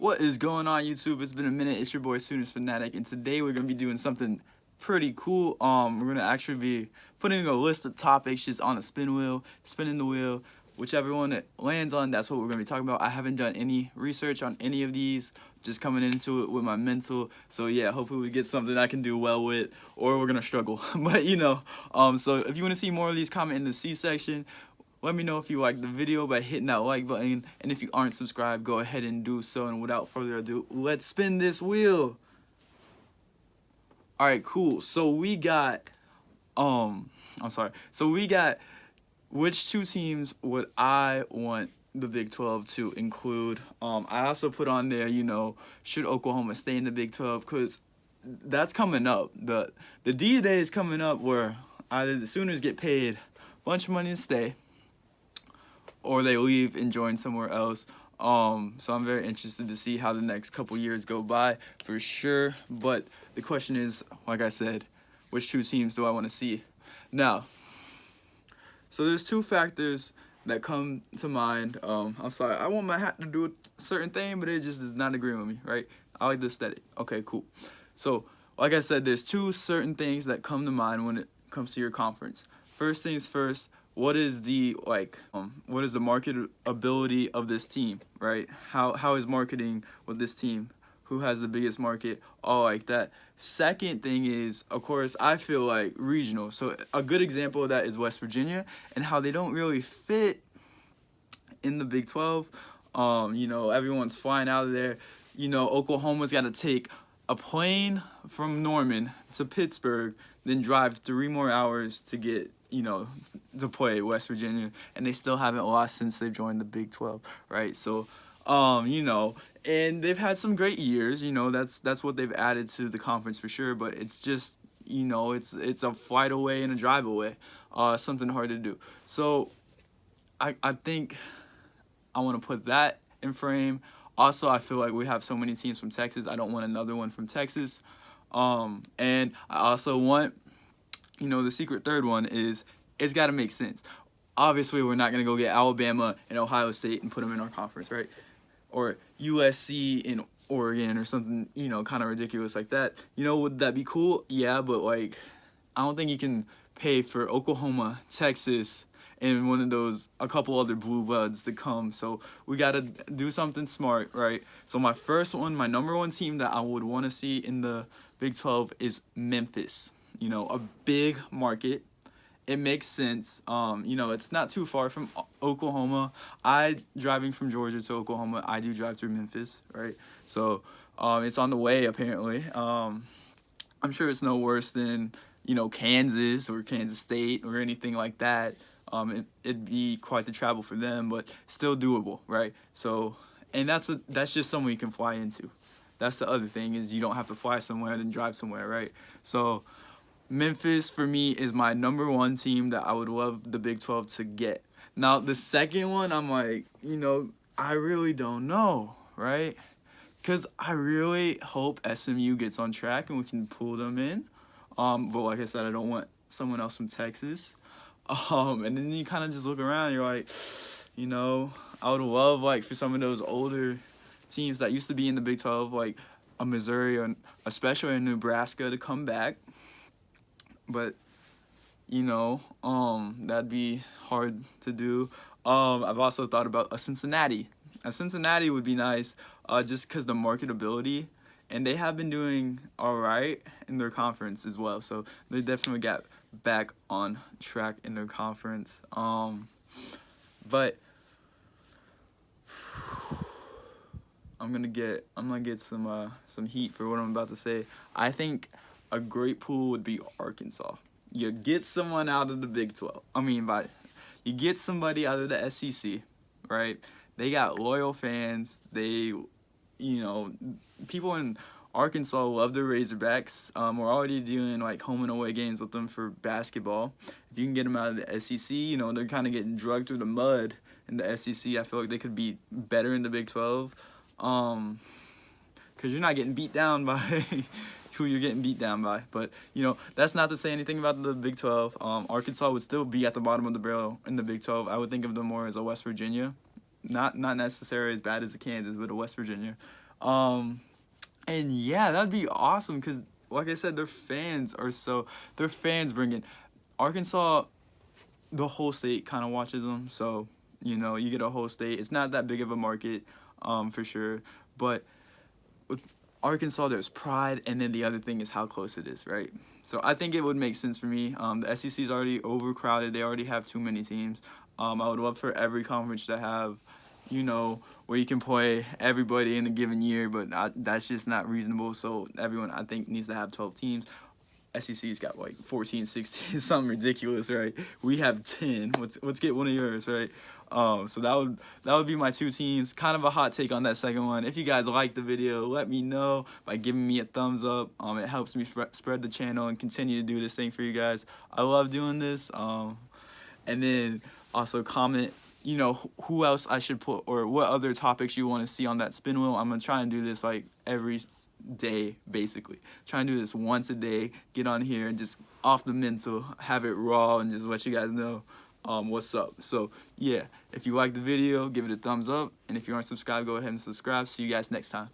What is going on, YouTube? It's been a minute. It's your boy Sooners Fanatic, and today we're gonna be doing something pretty cool. We're gonna actually be putting a list of topics just on a spin wheel, spinning the wheel. Whichever one it lands on, that's what we're gonna be talking about. I haven't done any research on any of these, just coming into it with my mental. So yeah, hopefully we get something I can do well with, or we're gonna struggle. But so if you want to see more of these, comment in the C section. Let me know if you like the video by hitting that like button, and if you aren't subscribed, go ahead and do so. And without further ado, let's spin this wheel. All right, cool. So we got, So we got which two teams would I want the Big 12 to include? I also put on there, should Oklahoma stay in the Big 12? Because that's coming up. The D-Day is coming up where either the Sooners get paid a bunch of money to stay, or they leave and join somewhere else. So I'm very interested to see how the next couple years go by for sure. But the question is, like I said, which two teams do I want to see? Now, so there's two factors that come to mind. I'm sorry, I want my hat to do a certain thing, but it just does not agree with me, right? I like the aesthetic. Okay, cool. So, like I said, there's two certain things that come to mind when it comes to your conference. First things first, what is the marketability of this team, right? How is marketing with this team? Who has the biggest market? All like that. Second thing is, of course, I feel like regional. So a good example of that is West Virginia and how they don't really fit in the Big 12. Everyone's flying out of there. Oklahoma's got to take a plane from Norman to Pittsburgh, then drive 3 more hours to get, to play West Virginia, and they still haven't lost since they've joined the Big 12, right? So, and they've had some great years, that's what they've added to the conference for sure, but it's just, it's a flight away and a drive away, something hard to do. So, I think I want to put that in frame. Also, I feel like we have so many teams from Texas. I don't want another one from Texas. And I also want, the secret third one is it's got to make sense. Obviously, we're not going to go get Alabama and Ohio State and put them in our conference, right? Or USC in Oregon or something, kind of ridiculous like that. Would that be cool? Yeah, but, I don't think you can pay for Oklahoma, Texas, and a couple other blue bloods to come. So we got to do something smart, right? So my number one team that I would want to see in the Big 12 is Memphis. A big market. It makes sense. It's not too far from Oklahoma. Driving from Georgia to Oklahoma, I do drive through Memphis, right? So it's on the way, apparently. I'm sure it's no worse than, Kansas or Kansas State or anything like that. It'd be quite the travel for them, but still doable, right? So, and that's just somewhere you can fly into. That's the other thing, is you don't have to fly somewhere and then drive somewhere, right? So Memphis, for me, is my number one team that I would love the Big 12 to get. Now, the second one, I'm like, I really don't know, right? Because I really hope SMU gets on track and we can pull them in. But like I said, I don't want someone else from Texas. And then you kind of just look around, you're like, I would love, for some of those older teams that used to be in the Big 12, like a Missouri, or especially a Nebraska, to come back. But, that'd be hard to do. I've also thought about a Cincinnati. A Cincinnati would be nice, just because the marketability, and they have been doing all right in their conference as well. So they definitely got back on track in their conference. But I'm gonna get some heat for what I'm about to say. I think a great pool would be Arkansas. You get someone out of the Big 12. You get somebody out of the SEC, right? They got loyal fans. People in Arkansas love the Razorbacks. We're already doing home and away games with them for basketball. If you can get them out of the SEC, they're kind of getting drugged through the mud in the SEC. I feel like they could be better in the Big 12. Because you're not getting beat down by who you're getting beat down by. But, that's not to say anything about the Big 12. Arkansas would still be at the bottom of the barrel in the Big 12. I would think of them more as a West Virginia. Not necessarily as bad as a Kansas, but a West Virginia. And yeah, that'd be awesome because, like I said, their fans bring in Arkansas. The whole state kind of watches them, so you get a whole state. It's not that big of a market, for sure, but with Arkansas, there's pride, and then the other thing is how close it is, right? So I think it would make sense for me. The SEC is already overcrowded; they already have too many teams. I would love for every conference to have, where you can play everybody in a given year, but that's just not reasonable. So everyone, I think, needs to have 12 teams. SEC's got like 14, 16, something ridiculous, right? We have 10. Let's get one of yours, right? So that would be my two teams. Kind of a hot take on that second one. If you guys like the video, let me know by giving me a thumbs up. It helps me spread the channel and continue to do this thing for you guys. I love doing this. And then also comment, who else I should put or what other topics you want to see on that spin wheel. I'm gonna try and do this like every day, basically. Try and do this once a day. Get on here and just off the mental, have it raw, and just let you guys know what's up. So yeah, if you like the video, give it a thumbs up, and if you aren't subscribed, go ahead and subscribe. See you guys next time.